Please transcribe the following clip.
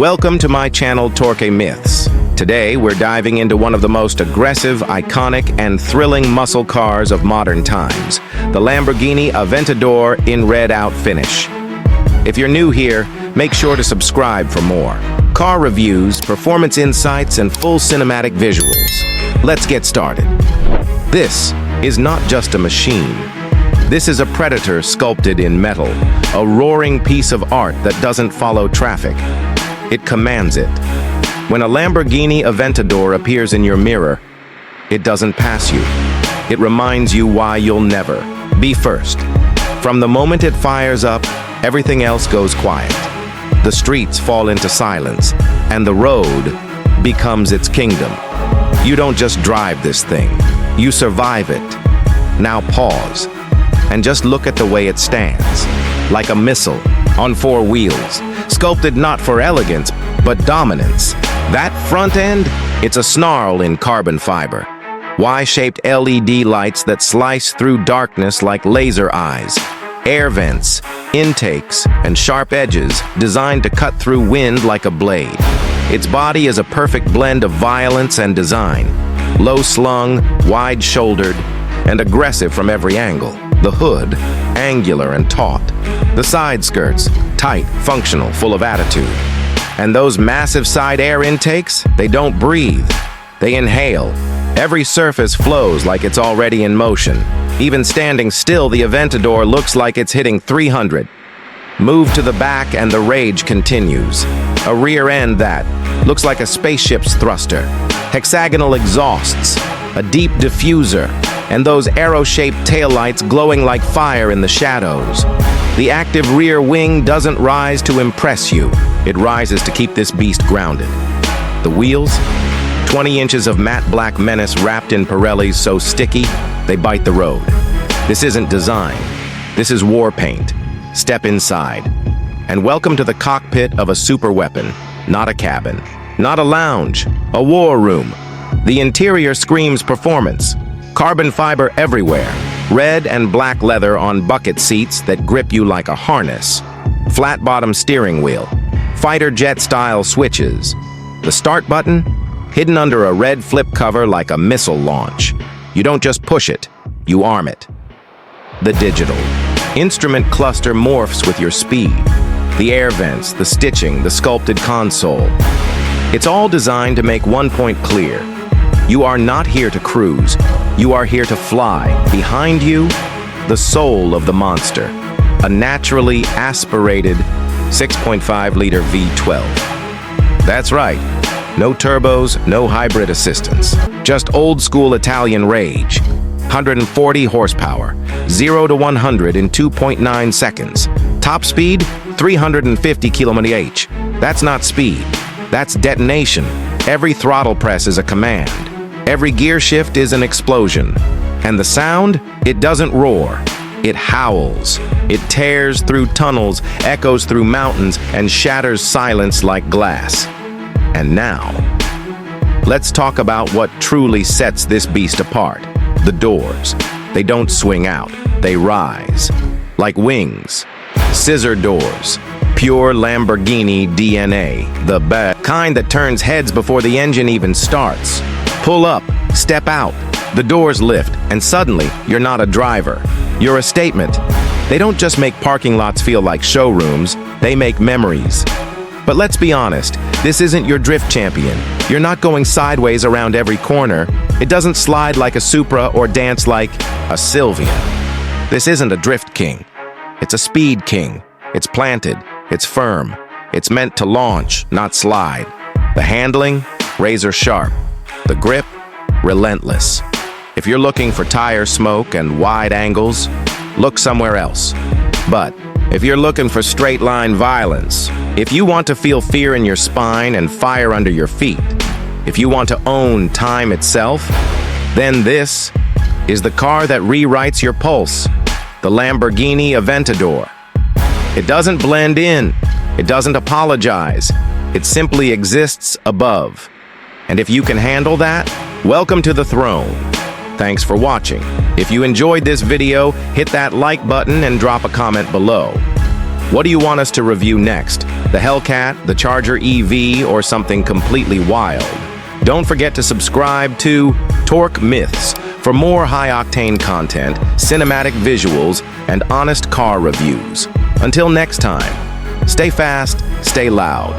Welcome to my channel, Torque Mythz. Today, we're diving into one of the most aggressive, iconic, and thrilling muscle cars of modern times, the Lamborghini Aventador in red out finish. If you're new here, make sure to subscribe for more. Car reviews, performance insights, and full cinematic visuals. Let's get started. This is not just a machine. This is a predator sculpted in metal, a roaring piece of art that doesn't follow traffic. It commands it. When a Lamborghini Aventador appears in your mirror, it doesn't pass you. It reminds you why you'll never be first. From the moment it fires up, everything else goes quiet. The streets fall into silence, and the road becomes its kingdom. You don't just drive this thing, you survive it. Now pause, and just look at the way it stands, like a missile on four wheels, sculpted not for elegance, but dominance. That front end, it's a snarl in carbon fiber. Y-shaped LED lights that slice through darkness like laser eyes. Air vents, intakes, and sharp edges designed to cut through wind like a blade. Its body is a perfect blend of violence and design. Low-slung, wide-shouldered, and aggressive from every angle. The hood, angular and taut. The side skirts, tight, functional, full of attitude. And those massive side air intakes, they don't breathe. They inhale. Every surface flows like it's already in motion. Even standing still, the Aventador looks like it's hitting 300. Move to the back and the rage continues. A rear end that looks like a spaceship's thruster. Hexagonal exhausts, a deep diffuser, and those arrow-shaped taillights glowing like fire in the shadows. The active rear wing doesn't rise to impress you. It rises to keep this beast grounded. The wheels? 20 inches of matte black menace wrapped in Pirellis so sticky, they bite the road. This isn't design. This is war paint. Step inside. And welcome to the cockpit of a superweapon, not a cabin. Not a lounge, a war room. The interior screams performance. Carbon fiber everywhere. Red and black leather on bucket seats that grip you like a harness. Flat-bottom steering wheel. Fighter jet-style switches. The start button? Hidden under a red flip cover like a missile launch. You don't just push it, you arm it. The digital. Instrument cluster morphs with your speed. The air vents, the stitching, the sculpted console. It's all designed to make one point clear. You are not here to cruise. You are here to fly. Behind you, the soul of the monster. A naturally aspirated 6.5-liter V12. That's right. No turbos, no hybrid assistance. Just old-school Italian rage. 140 horsepower. 0 to 100 in 2.9 seconds. Top speed, 350 km/h. That's not speed. That's detonation. Every throttle press is a command. Every gear shift is an explosion. And the sound, it doesn't roar. It howls. It tears through tunnels, echoes through mountains, and shatters silence like glass. And now, let's talk about what truly sets this beast apart. The doors. They don't swing out. They rise. Like wings. Scissor doors. Pure Lamborghini DNA. The best kind that turns heads before the engine even starts. Pull up, step out, the doors lift, and suddenly, you're not a driver. You're a statement. They don't just make parking lots feel like showrooms, they make memories. But let's be honest, this isn't your drift champion. You're not going sideways around every corner. It doesn't slide like a Supra or dance like a Sylvia. This isn't a drift king. It's a speed king. It's planted. It's firm. It's meant to launch, not slide. The handling, razor sharp. The grip, relentless. If you're looking for tire smoke and wide angles, look somewhere else. But if you're looking for straight-line violence, if you want to feel fear in your spine and fire under your feet, if you want to own time itself, then this is the car that rewrites your pulse, the Lamborghini Aventador. It doesn't blend in. It doesn't apologize. It simply exists above. And if you can handle that, welcome to the throne. Thanks for watching. If you enjoyed this video, hit that like button and drop a comment below. What do you want us to review next? The Hellcat, the Charger EV, or something completely wild? Don't forget to subscribe to Torque Mythz for more high-octane content, cinematic visuals, and honest car reviews. Until next time, stay fast, stay loud.